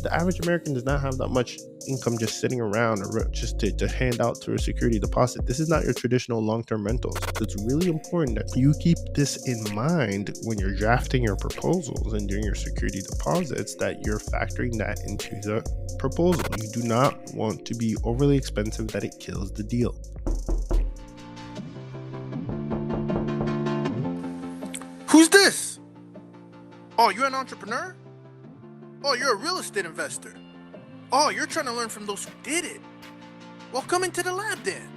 the average American does not have that much income just sitting around or just to hand out to a security deposit. This is not your traditional long-term rentals. So it's really important that you keep this in mind when you're drafting your proposals and doing your security deposits, that you're factoring that into the proposal. You do not want to be overly expensive that it kills the deal. Who's this? Oh, you're an entrepreneur? Oh, you're a real estate investor. Oh, you're trying to learn from those who did it. Well, come into the lab then.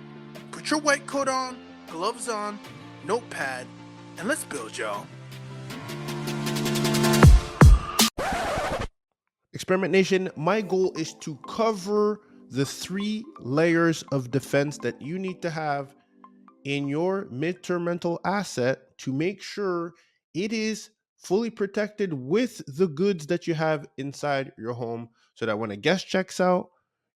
Put your white coat on, gloves on, notepad, and let's build, y'all. Experiment Nation, my goal is to cover the 3 layers of defense that you need to have in your midterm rental asset to make sure it is fully protected with the goods that you have inside your home, so that when a guest checks out,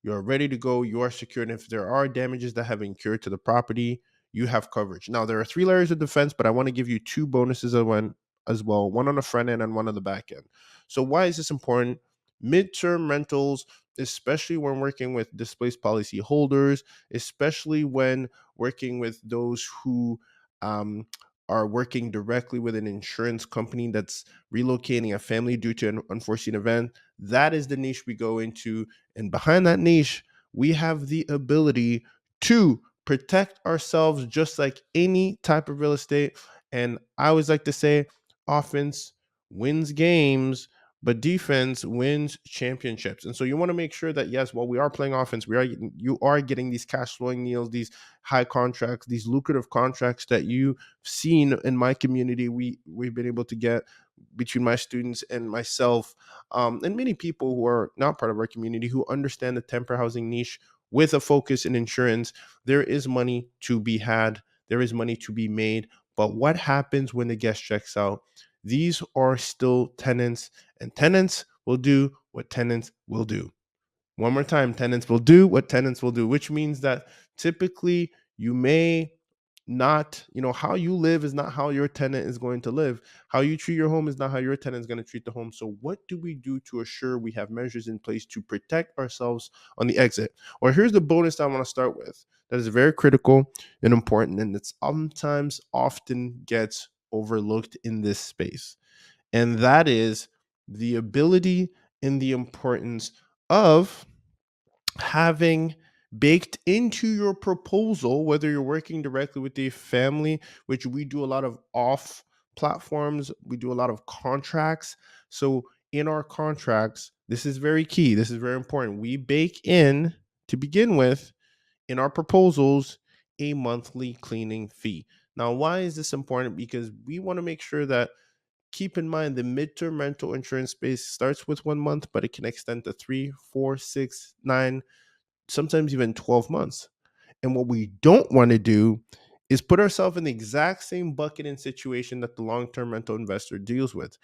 you're ready to go, you are secured. And if there are damages that have incurred to the property, you have coverage. Now, there are 3 layers of defense, but I want to give you 2 bonuses as well, one on the front end and one on the back end. So why is this important? Midterm rentals, especially when working with displaced policyholders, especially when working with those who are working directly with an insurance company that's relocating a family due to an unforeseen event. That is the niche we go into. And behind that niche, we have the ability to protect ourselves just like any type of real estate. And I always like to say, offense wins games, but defense wins championships. And so you want to make sure that, yes, while we are playing offense, you are getting these cash flowing deals, these high contracts, these lucrative contracts that you've seen in my community. We've been able to get between my students and myself, and many people who are not part of our community who understand the temporary housing niche with a focus in insurance. There is money to be had. There is money to be made. But what happens when the guest checks out? These are still tenants, and tenants will do what tenants will do. One more time, tenants will do what tenants will do, which means that typically you may not, how you live is not how your tenant is going to live. How you treat your home is not how your tenant is going to treat the home. So what do we do to assure we have measures in place to protect ourselves on the exit? Or here's the bonus I want to start with that is very critical and important, and that sometimes often gets overlooked in this space. And that is the ability and the importance of having baked into your proposal, whether you're working directly with a family, which we do a lot of off platforms, we do a lot of contracts. So in our contracts, this is very key. This is very important. We bake in, to begin with, in our proposals, a monthly cleaning fee. Now, why is this important? Because we want to make sure that, keep in mind, the midterm rental insurance space starts with 1 month, but it can extend to 3, 4, 6, 9, sometimes even 12 months. And what we don't want to do is put ourselves in the exact same bucket and situation that the long-term rental investor deals with.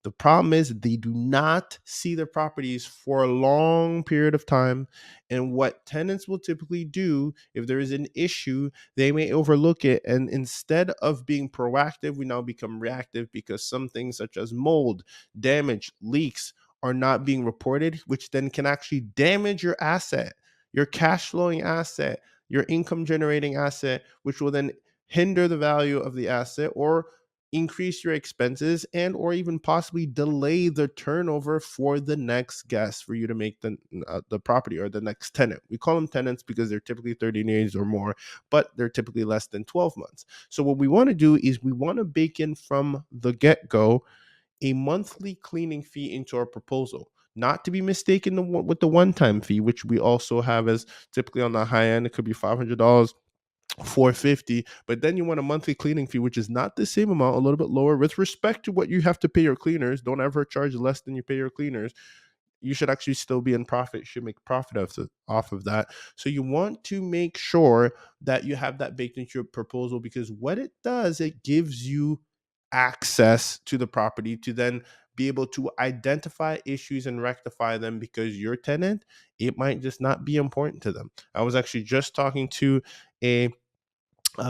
The problem is they do not see their properties for a long period of time. And what tenants will typically do, if there is an issue, they may overlook it. And instead of being proactive, we now become reactive because some things such as mold, damage, leaks are not being reported, which then can actually damage your asset, your cash flowing asset, your income generating asset, which will then hinder the value of the asset or increase your expenses and or even possibly delay the turnover for the next guest for you to make the property, or the next tenant. We call them tenants because they're typically 30 days or more, but they're typically less than 12 months. So what we want to do is we want to bake in from the get-go a monthly cleaning fee into our proposal, not to be mistaken with the one-time fee, which we also have as typically on the high end. It could be $500, $450, but then you want a monthly cleaning fee, which is not the same amount, a little bit lower with respect to what you have to pay your cleaners. Don't ever charge less than you pay your cleaners. You should actually still be in profit. You should make profit off of that. So you want to make sure that you have that baked into your proposal, because what it does, it gives you access to the property to then be able to identify issues and rectify them, because your tenant, it might just not be important to them. I was actually just talking to a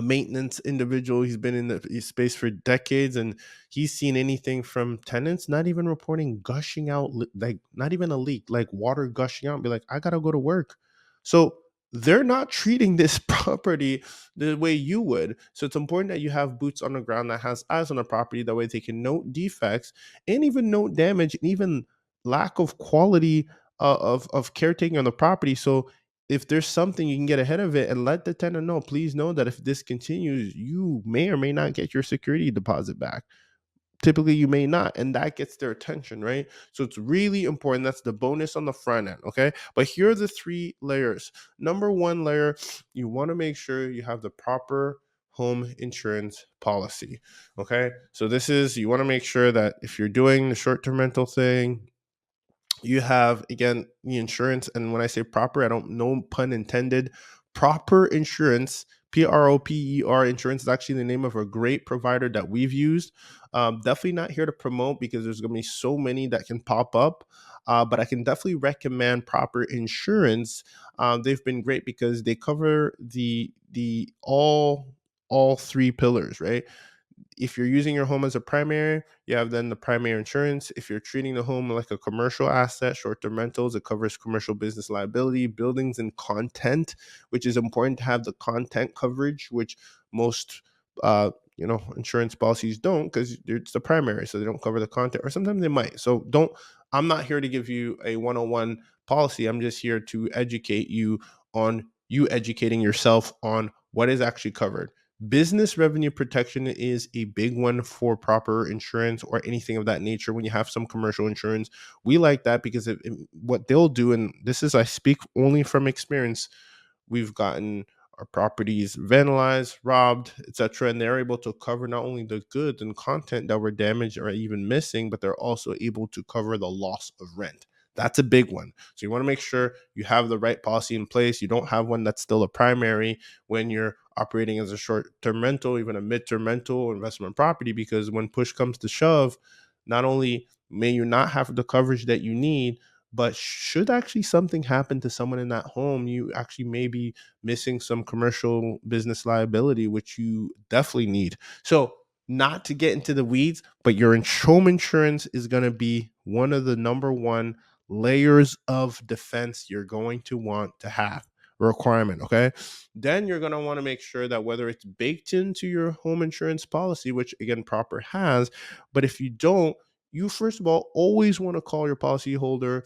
maintenance individual. He's been in the space for decades, and he's seen anything from tenants not even reporting gushing out, like not even a leak, like water gushing out, and be like, I gotta go to work. So they're not treating this property the way you would. So it's important that you have boots on the ground that has eyes on the property. That way they can note defects and even note damage and even lack of quality of caretaking on the property. So if there's something, you can get ahead of it and let the tenant know. Please know that if this continues, you may or may not get your security deposit back. Typically, you may not, and that gets their attention, right? So it's really important. That's the bonus on the front end, okay? But here are the 3 layers. Number 1 layer, you want to make sure you have the proper home insurance policy, okay? So this is, you want to make sure that if you're doing the short-term rental thing, you have, again, the insurance. And when I say proper, I don't, no pun intended, proper insurance, PROPER insurance is actually the name of a great provider that we've used. Definitely not here to promote because there's going to be so many that can pop up, but I can definitely recommend proper insurance. They've been great because they cover the all 3 pillars, right? If you're using your home as a primary, you have then the primary insurance. If you're treating the home like a commercial asset, short-term rentals, it covers commercial business liability, buildings, and content, which is important to have the content coverage, which most insurance policies don't, because it's the primary, so they don't cover the content, or sometimes they might. So don't. I'm not here to give you a 101 policy. I'm just here to educate you on you educating yourself on what is actually covered. Business revenue protection is a big one for proper insurance or anything of that nature. When you have some commercial insurance, we like that because what they'll do, and this is, I speak only from experience, we've gotten our properties vandalized, robbed, etc., and they're able to cover not only the goods and content that were damaged or even missing, but they're also able to cover the loss of rent. That's a big one. So you want to make sure you have the right policy in place. You don't have one that's still a primary when you're operating as a short-term rental, even a mid-term rental or investment property, because when push comes to shove, not only may you not have the coverage that you need, but should actually something happen to someone in that home, you actually may be missing some commercial business liability, which you definitely need. So, not to get into the weeds, but your home insurance is going to be one of the number 1 layers of defense you're going to want to have. Requirement, okay? Then you're going to want to make sure that whether it's baked into your home insurance policy, which again proper has, but if you don't, you first of all always want to call your policyholder,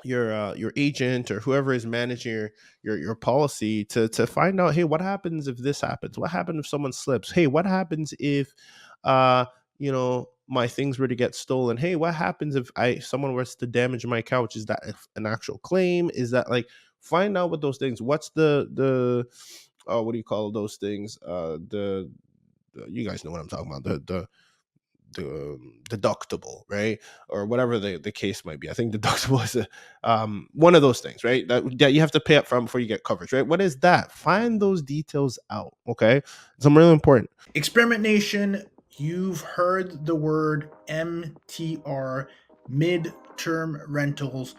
your agent or whoever is managing your policy to find out, hey, what happens if this happens? What happens if someone slips? Hey, what happens if my things were to get stolen? Hey, what happens if someone was to damage my couch? Is that an actual claim? Is that like, find out what those things, what's the what do you call those things, the you guys know what I'm talking about, the deductible, right? Or whatever the case might be. I think deductible is one of those things, right? That you have to pay up front before you get coverage, right? What is that? Find those details out, okay? Some really important. Experiment Nation, you've heard the word MTR, midterm rentals,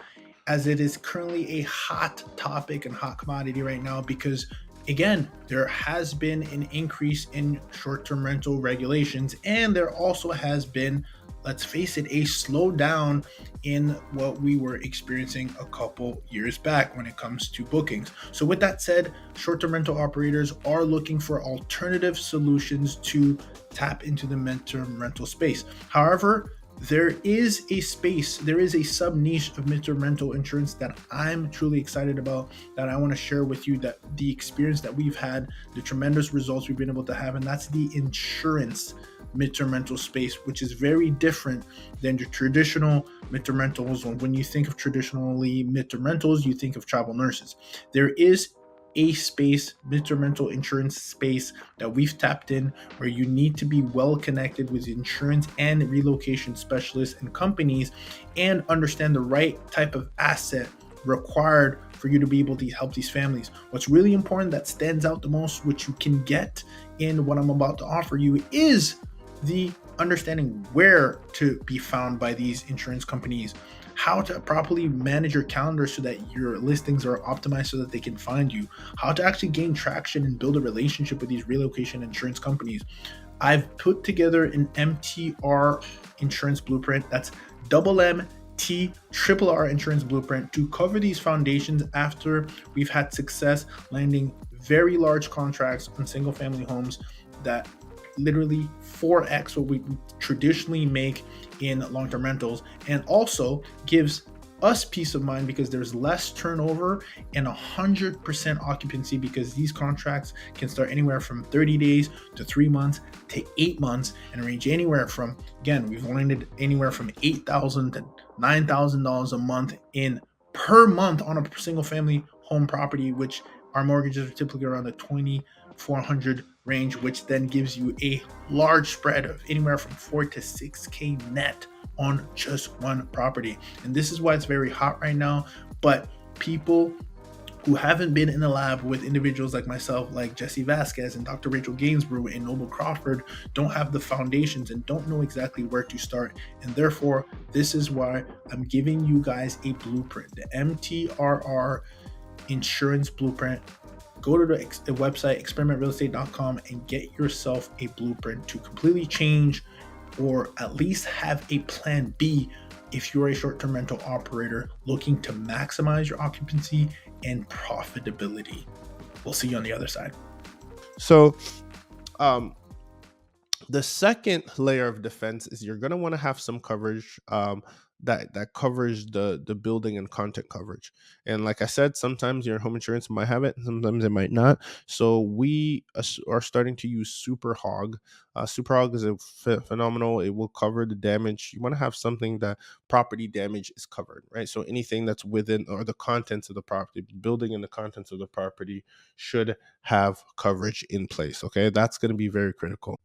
as it is currently a hot topic and hot commodity right now because, again, there has been an increase in short-term rental regulations, and there also has been, let's face it, a slowdown in what we were experiencing a couple years back when it comes to bookings. So with that said, short-term rental operators are looking for alternative solutions to tap into the midterm rental space. However, there is a sub niche of midterm rental insurance that I'm truly excited about, that I want to share with you, that the experience that we've had, the tremendous results we've been able to have, and that's the insurance midterm rental space, which is very different than your traditional midterm rentals. When you think of traditionally midterm rentals, you think of travel nurses. There is a space, midterm rental insurance space, that we've tapped in, where you need to be well connected with insurance and relocation specialists and companies and understand the right type of asset required for you to be able to help these families. What's really important that stands out the most, which you can get in what I'm about to offer you, is the understanding where to be found by these insurance companies, how to properly manage your calendar so that your listings are optimized so that they can find you, how to actually gain traction and build a relationship with these relocation insurance companies. I've put together an MTR insurance blueprint. That's double MT triple R insurance blueprint to cover these foundations after we've had success landing very large contracts on single family homes that literally 4x what we traditionally make in long-term rentals, and also gives us peace of mind because there's less turnover and 100% occupancy, because these contracts can start anywhere from 30 days to 3 months to 8 months and range anywhere from, again, we've landed anywhere from $8,000 to $9,000 a month in per month on a single family home property, which our mortgages are typically around the 2,400 range, which then gives you a large spread of anywhere from 4 to 6K net on just one property. And this is why it's very hot right now. But people who haven't been in the lab with individuals like myself, like Jesse Vasquez and Dr. Rachel Gainsborough and Noble Crawford, don't have the foundations and don't know exactly where to start. And therefore, this is why I'm giving you guys a blueprint, the MTRR insurance blueprint. Go to the website experimentrealestate.com and get yourself a blueprint to completely change, or at least have a plan B if you're a short-term rental operator looking to maximize your occupancy and profitability. We'll see you on the other side. So the second layer of defense is you're going to want to have some coverage that covers the building and content coverage. And like I said, sometimes your home insurance might have it, sometimes it might not. So we are starting to use Super Hog. Super Hog is a phenomenal. It will cover the damage. You want to have something that property damage is covered, right? So anything that's within, or the contents of the property, building and the contents of the property should have coverage in place. Okay, that's going to be very critical.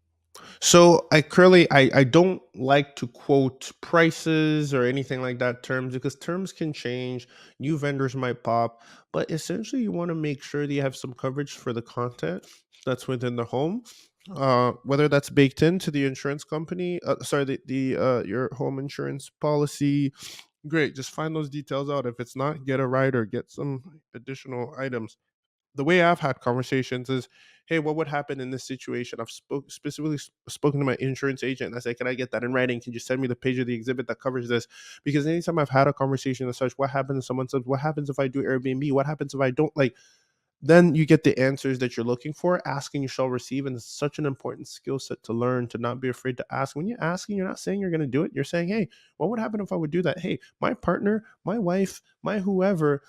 So I don't like to quote prices or anything like that, terms, because terms can change, new vendors might pop, but essentially you want to make sure that you have some coverage for the content that's within the home, whether that's baked into the insurance company, the your home insurance policy. Great, just find those details out. If it's not, get a rider, get some additional items. The way I've had conversations is, hey, what would happen in this situation? I've specifically spoken to my insurance agent, and I say, can I get that in writing? Can you send me the page of the exhibit that covers this? Because anytime I've had a conversation as such, what happens? Someone says, what happens if I do Airbnb? What happens if I don't? Like, then you get the answers that you're looking for. Asking you shall receive, and it's such an important skill set to learn, to not be afraid to ask. When you're asking, you're not saying you're going to do it. You're saying, hey, what would happen if I would do that? Hey, my partner, my wife, my whoever,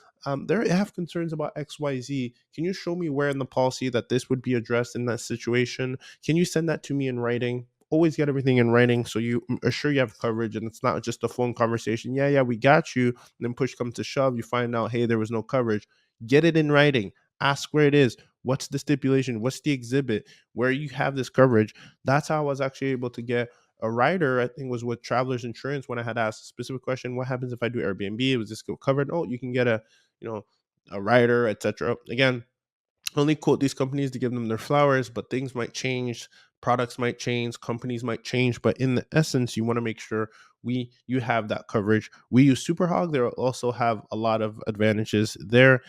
they have concerns about XYZ. Can you show me where in the policy that this would be addressed in that situation? Can you send that to me in writing? Always get everything in writing so you are sure you have coverage and it's not just a phone conversation. Yeah, we got you. And then push comes to shove, you find out, hey, there was no coverage. Get it in writing. Ask where it is. What's the stipulation? What's the exhibit? Where you have this coverage? That's how I was actually able to get a rider. I think was with Travelers Insurance when I had asked a specific question: what happens if I do Airbnb? Was this covered? Oh, you can get a rider, etc. Again, only quote these companies to give them their flowers, but things might change, products might change, companies might change, but in the essence, you want to make sure you have that coverage. We use Superhog. They also have a lot of advantages there.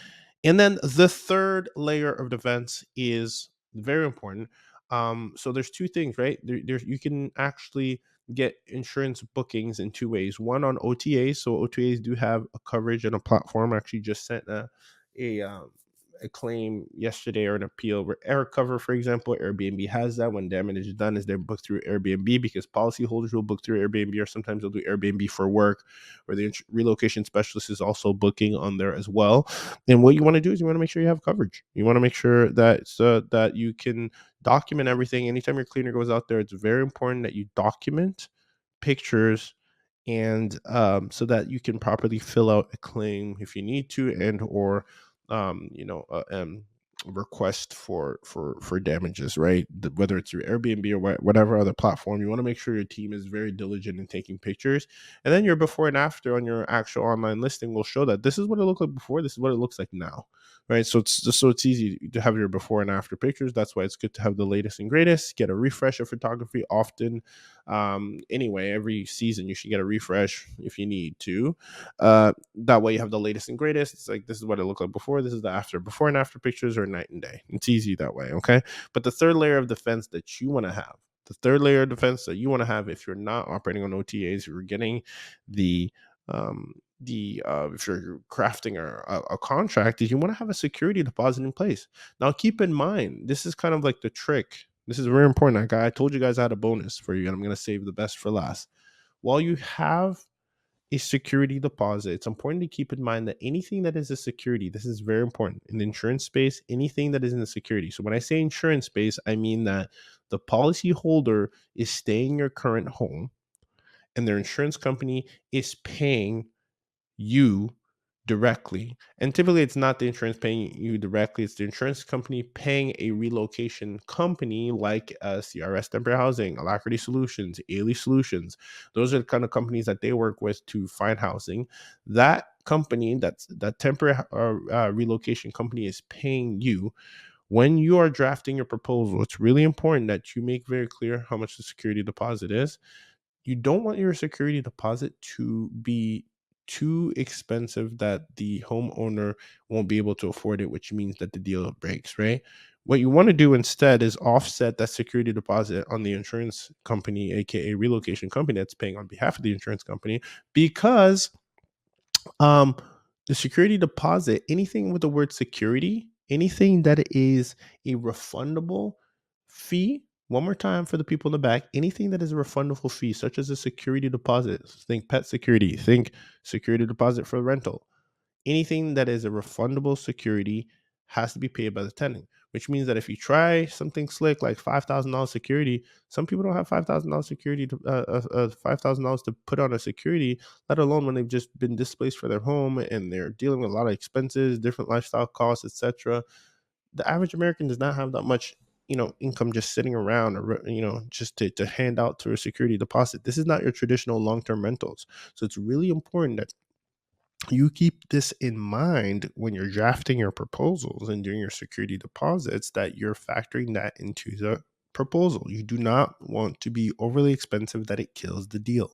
And then the third layer of defense is very important. So there's two things, right? You can actually get insurance bookings in two ways. One on OTAs. So OTAs do have a coverage and a platform. I actually just sent a claim yesterday, or an appeal where air cover, for example, Airbnb has that. When damage is done, is they're booked through Airbnb, because policyholders will book through Airbnb, or sometimes they'll do Airbnb for work, or the relocation specialist is also booking on there as well. And what you want to do is you want to make sure you have coverage. You want to make sure that that you can document everything. Anytime your cleaner goes out there, it's very important that you document pictures, and so that you can properly fill out a claim if you need to, and or request for damages, right? Whether it's your Airbnb or whatever other platform, you want to make sure your team is very diligent in taking pictures, and then your before and after on your actual online listing will show that this is what it looked like before, this is what it looks like now, right? So it's easy to have your before and after pictures. That's why it's good to have the latest and greatest. Get a refresh of photography often. Anyway, every season you should get a refresh if you need to. That way you have the latest and greatest. It's like, this is what it looked like before, this is the before and after pictures, or night and day. It's easy that way. Okay. But the third layer of defense that you want to have, if you're not operating on OTAs, you're getting if you're crafting a contract, is you want to have a security deposit in place. Now keep in mind, this is kind of like the trick. This is very important. I told you guys I had a bonus for you, and I'm going to save the best for last. While you have a security deposit, it's important to keep in mind that anything that is a security, this is very important in the insurance space, anything that is in the security. So when I say insurance space, I mean that the policyholder is staying in your current home, and their insurance company is paying you directly. And typically it's not the insurance paying you directly, it's the insurance company paying a relocation company like CRS Temporary Housing, Alacrity Solutions, Ailey Solutions. Those are the kind of companies that they work with to find housing. That company, that temporary relocation company, is paying you. When you are drafting your proposal, it's really important that you make very clear how much the security deposit is. You don't want your security deposit to be too expensive that the homeowner won't be able to afford it, which means that the deal breaks, right? What you want to do instead is offset that security deposit on the insurance company, aka relocation company, that's paying on behalf of the insurance company, because um, the security deposit, anything with the word security, anything that is a refundable fee. One more time for the people in the back. Anything that is a refundable fee, such as a security deposit, think pet security, think security deposit for rental. Anything that is a refundable security has to be paid by the tenant, which means that if you try something slick like $5,000 security, some people don't have $5,000 security to $5,000 to put on a security, let alone when they've just been displaced for their home and they're dealing with a lot of expenses, different lifestyle costs, etc. The average American does not have that much, income just sitting around, or just to hand out to a security deposit. This is not your traditional long-term rentals. So it's really important that you keep this in mind when you're drafting your proposals and doing your security deposits, that you're factoring that into the proposal. You do not want to be overly expensive that it kills the deal.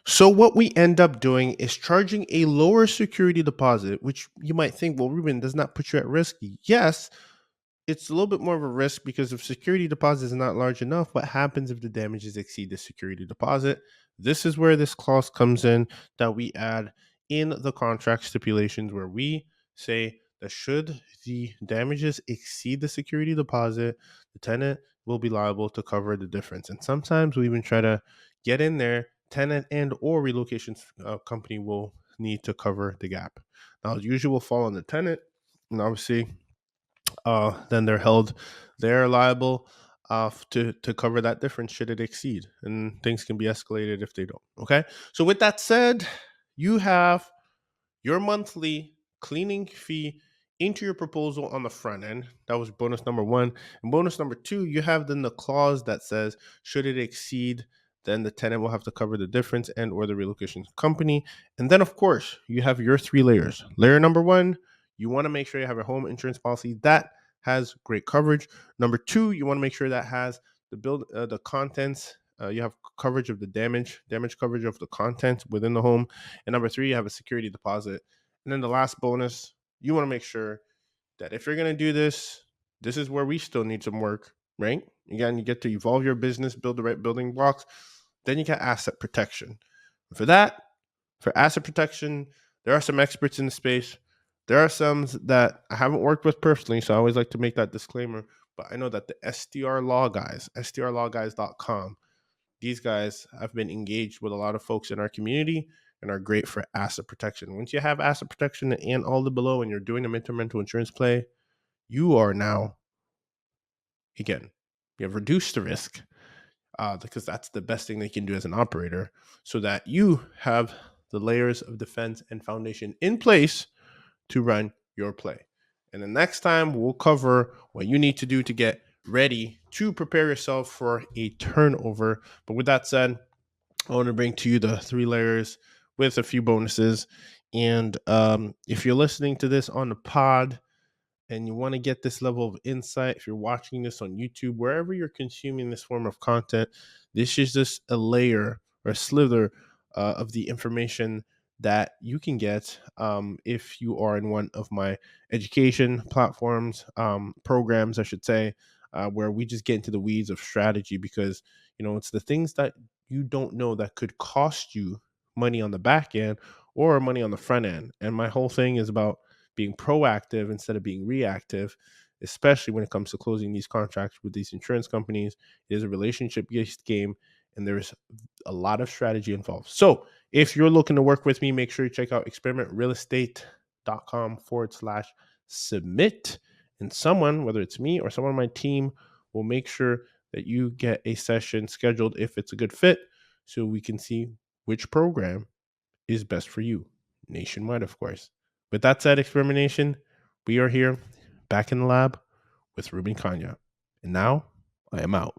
So what we end up doing is charging a lower security deposit, which you might think, well, Ruben, does not put you at risk. Yes, it's a little bit more of a risk, because if security deposit is not large enough, what happens if the damages exceed the security deposit? This is where this clause comes in that we add in the contract stipulations, where we say that should the damages exceed the security deposit, the tenant will be liable to cover the difference. And sometimes we even try to get in there, tenant and or relocation company will need to cover the gap. Now, usually will fall on the tenant, and obviously then they're liable to cover that difference should it exceed, and things can be escalated if they don't. Okay, so with that said, you have your monthly cleaning fee into your proposal on the front end. That was bonus number one. And bonus number two, you have then the clause that says should it exceed, then the tenant will have to cover the difference and or the relocation company. And then of course you have your three layers. Layer number one, you want to make sure you have a home insurance policy that has great coverage. Number two, you want to make sure that has the contents. You have coverage of the damage coverage of the content within the home. And number three, you have a security deposit. And then the last bonus, you want to make sure that if you're going to do this, this is where we still need some work, right? Again, you get to evolve your business, build the right building blocks. Then you got asset protection. For asset protection, there are some experts in the space. There are some that I haven't worked with personally, so I always like to make that disclaimer. But I know that the STR Law guys, strlawguys.com, these guys have been engaged with a lot of folks in our community and are great for asset protection. Once you have asset protection and all the below, and you're doing a midterm rental insurance play, you are now, again, you have reduced the risk, because that's the best thing they can do as an operator, so that you have the layers of defense and foundation in place to run your play. And the next time we'll cover what you need to do to get ready to prepare yourself for a turnover. But with that said, I want to bring to you the three layers with a few bonuses. And if you're listening to this on the pod, and you want to get this level of insight, if you're watching this on YouTube, wherever you're consuming this form of content, this is just a layer or a slither of the information that you can get if you are in one of my education platforms, programs, I should say, where we just get into the weeds of strategy, because it's the things that you don't know that could cost you money on the back end or money on the front end. And my whole thing is about being proactive instead of being reactive, especially when it comes to closing these contracts with these insurance companies. It is a relationship based game, and there's a lot of strategy involved. So if you're looking to work with me, make sure you check out experimentrealestate.com/submit. And someone, whether it's me or someone on my team, will make sure that you get a session scheduled if it's a good fit, so we can see which program is best for you, nationwide, of course. With that said, experimentation, we are here back in the lab with Ruben Kanya. And now I am out.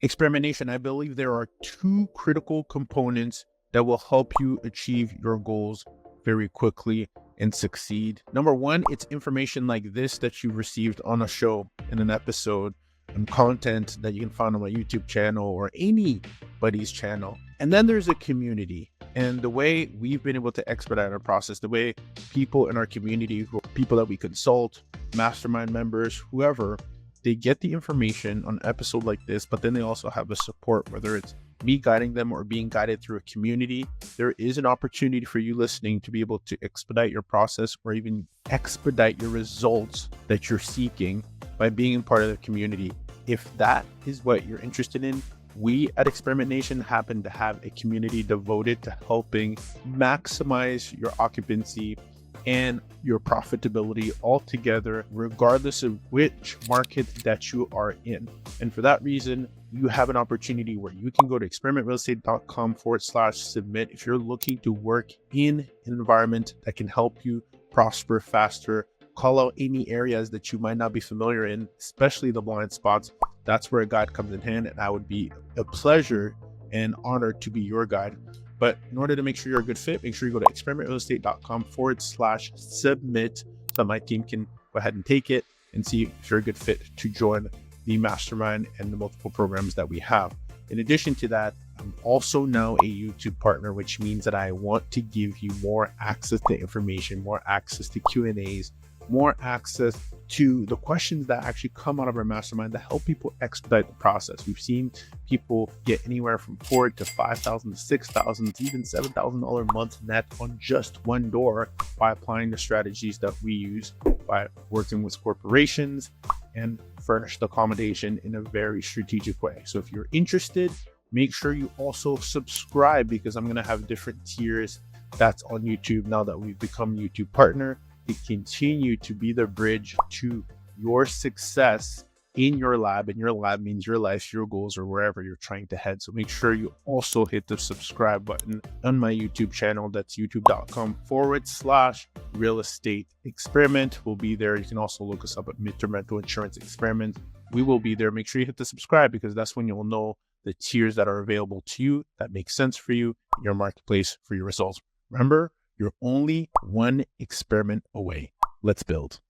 Experimentation, I believe there are two critical components that will help you achieve your goals very quickly and succeed. Number one, it's information like this that you received on a show, in an episode, and content that you can find on my YouTube channel or anybody's channel. And then there's a community. And the way we've been able to expedite our process, the way people in our community, people that we consult, mastermind members, whoever, they get the information on an episode like this, but then they also have the support, whether it's me guiding them or being guided through a community. There is an opportunity for you listening to be able to expedite your process or even expedite your results that you're seeking by being in part of the community. If that is what you're interested in, we at Experiment Nation happen to have a community devoted to helping maximize your occupancy and your profitability altogether, regardless of which market that you are in. And for that reason, you have an opportunity where you can go to experimentrealestate.com/submit if you're looking to work in an environment that can help you prosper faster. Call out any areas that you might not be familiar in, especially the blind spots. That's where a guide comes in hand, and I would be a pleasure and honor to be your guide. But in order to make sure you're a good fit, make sure you go to experimentrealestate.com/submit so that my team can go ahead and take it and see if you're a good fit to join the mastermind and the multiple programs that we have. In addition to that, I'm also now a YouTube partner, which means that I want to give you more access to information, more access to Q&As, more access to the questions that actually come out of our mastermind that help people expedite the process. We've seen people get anywhere from $4,000 to $5,000 to $6,000 to even $7,000 a month net on just one door by applying the strategies that we use by working with corporations and furnished accommodation in a very strategic way. So if you're interested, make sure you also subscribe, because I'm going to have different tiers that's on YouTube now that we've become YouTube partner, to continue to be the bridge to your success in your lab. And your lab means your life, your goals, or wherever you're trying to head. So make sure you also hit the subscribe button on my YouTube channel. That's youtube.com/real estate experiment. We'll be there. You can also look us up at Midterm Rental Insurance Experiment. We will be there. Make sure you hit the subscribe, because that's when you'll know the tiers that are available to you that make sense for you in your marketplace for your results. Remember, you're only one experiment away. Let's build.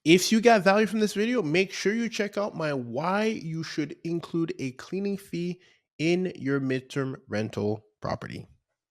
If you got value from this video, make sure you check out my why you should include a cleaning fee in your midterm rental property.